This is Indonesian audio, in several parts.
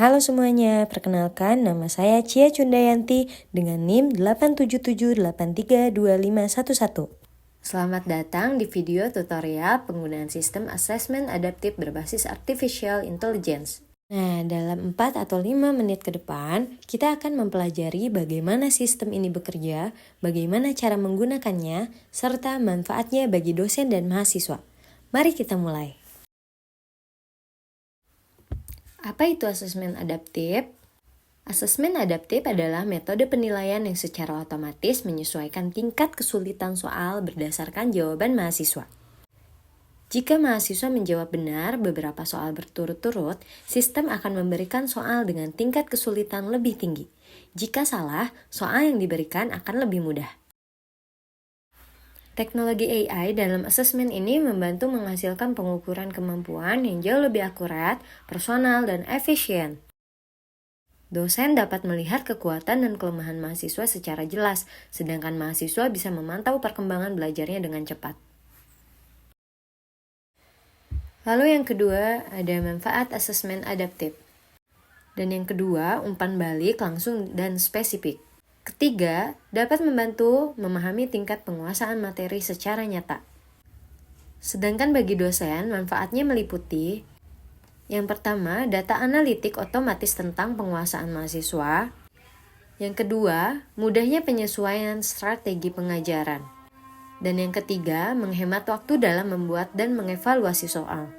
Halo semuanya, perkenalkan nama saya Cia Cundayanti dengan NIM 877832511. Selamat datang di video tutorial penggunaan sistem assessment adaptif berbasis artificial intelligence. Nah, dalam 4 atau 5 menit ke depan, kita akan mempelajari bagaimana sistem ini bekerja, bagaimana cara menggunakannya, serta manfaatnya bagi dosen dan mahasiswa. Mari kita mulai. Apa itu asesmen adaptif? Asesmen adaptif adalah metode penilaian yang secara otomatis menyesuaikan tingkat kesulitan soal berdasarkan jawaban mahasiswa. Jika mahasiswa menjawab benar beberapa soal berturut-turut, sistem akan memberikan soal dengan tingkat kesulitan lebih tinggi. Jika salah, soal yang diberikan akan lebih mudah. Teknologi AI dalam asesmen ini membantu menghasilkan pengukuran kemampuan yang jauh lebih akurat, personal, dan efisien. Dosen dapat melihat kekuatan dan kelemahan mahasiswa secara jelas, sedangkan mahasiswa bisa memantau perkembangan belajarnya dengan cepat. Lalu yang kedua, ada manfaat asesmen adaptif. Dan yang kedua, umpan balik langsung dan spesifik. Ketiga, dapat membantu memahami tingkat penguasaan materi secara nyata. Sedangkan bagi dosen, manfaatnya meliputi yang pertama, data analitik otomatis tentang penguasaan mahasiswa. Yang kedua, mudahnya penyesuaian strategi pengajaran. Dan yang ketiga, menghemat waktu dalam membuat dan mengevaluasi soal.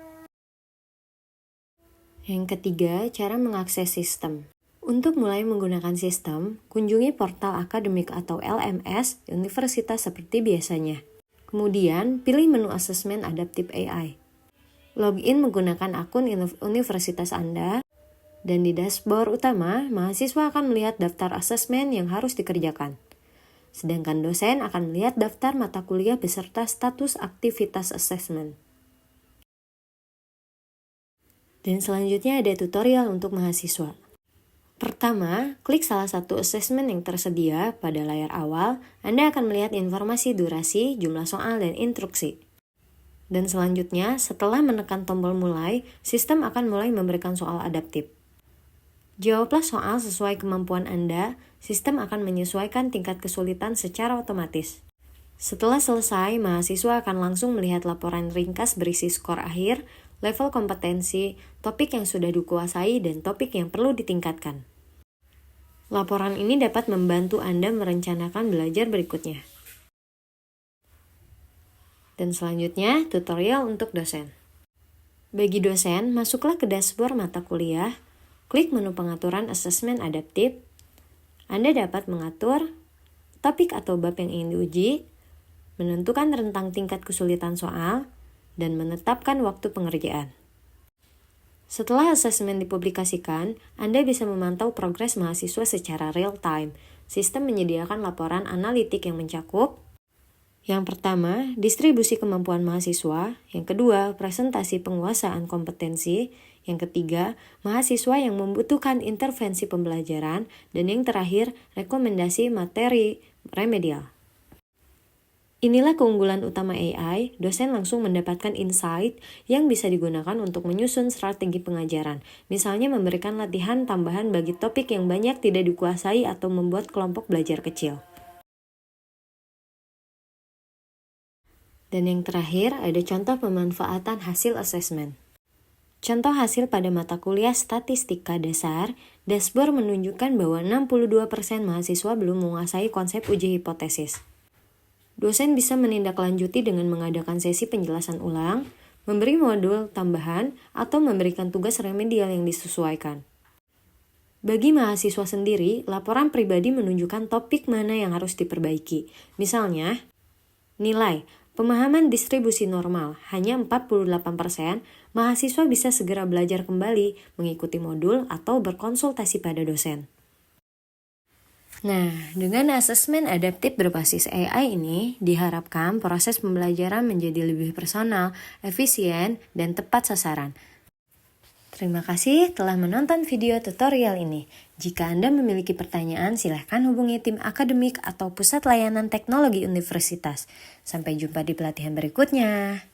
Yang ketiga, cara mengakses sistem. Untuk mulai menggunakan sistem, kunjungi portal akademik atau LMS universitas seperti biasanya. Kemudian, pilih menu asesmen adaptif AI. Login menggunakan akun universitas Anda, dan di dashboard utama, mahasiswa akan melihat daftar asesmen yang harus dikerjakan. Sedangkan dosen akan melihat daftar mata kuliah beserta status aktivitas asesmen. Dan selanjutnya ada tutorial untuk mahasiswa. Pertama, klik salah satu asesmen yang tersedia pada layar awal. Anda akan melihat informasi durasi, jumlah soal, dan instruksi. Dan selanjutnya, setelah menekan tombol mulai, sistem akan mulai memberikan soal adaptif. Jawablah soal sesuai kemampuan Anda, sistem akan menyesuaikan tingkat kesulitan secara otomatis. Setelah selesai, mahasiswa akan langsung melihat laporan ringkas berisi skor akhir, level kompetensi, topik yang sudah dikuasai, dan topik yang perlu ditingkatkan. Laporan ini dapat membantu Anda merencanakan belajar berikutnya. Dan selanjutnya, tutorial untuk dosen. Bagi dosen, masuklah ke dashboard mata kuliah, klik menu pengaturan asesmen adaptif. Anda dapat mengatur topik atau bab yang ingin diuji, menentukan rentang tingkat kesulitan soal, dan menetapkan waktu pengerjaan. Setelah asesmen dipublikasikan, Anda bisa memantau progres mahasiswa secara real-time. Sistem menyediakan laporan analitik yang mencakup yang pertama, distribusi kemampuan mahasiswa. Yang kedua, presentasi penguasaan kompetensi. Yang ketiga, mahasiswa yang membutuhkan intervensi pembelajaran. Dan yang terakhir, rekomendasi materi remedial. Inilah keunggulan utama AI, dosen langsung mendapatkan insight yang bisa digunakan untuk menyusun strategi pengajaran. Misalnya memberikan latihan tambahan bagi topik yang banyak tidak dikuasai atau membuat kelompok belajar kecil. Dan yang terakhir, ada contoh pemanfaatan hasil asesmen. Contoh hasil pada mata kuliah statistika dasar, dashboard menunjukkan bahwa 62% mahasiswa belum menguasai konsep uji hipotesis. Dosen bisa menindaklanjuti dengan mengadakan sesi penjelasan ulang, memberi modul tambahan, atau memberikan tugas remedial yang disesuaikan. Bagi mahasiswa sendiri, laporan pribadi menunjukkan topik mana yang harus diperbaiki. Misalnya, nilai pemahaman distribusi normal hanya 48%, mahasiswa bisa segera belajar kembali, mengikuti modul, atau berkonsultasi pada dosen. Nah, dengan asesmen adaptif berbasis AI ini, diharapkan proses pembelajaran menjadi lebih personal, efisien, dan tepat sasaran. Terima kasih telah menonton video tutorial ini. Jika Anda memiliki pertanyaan, silahkan hubungi tim akademik atau pusat layanan teknologi universitas. Sampai jumpa di pelatihan berikutnya.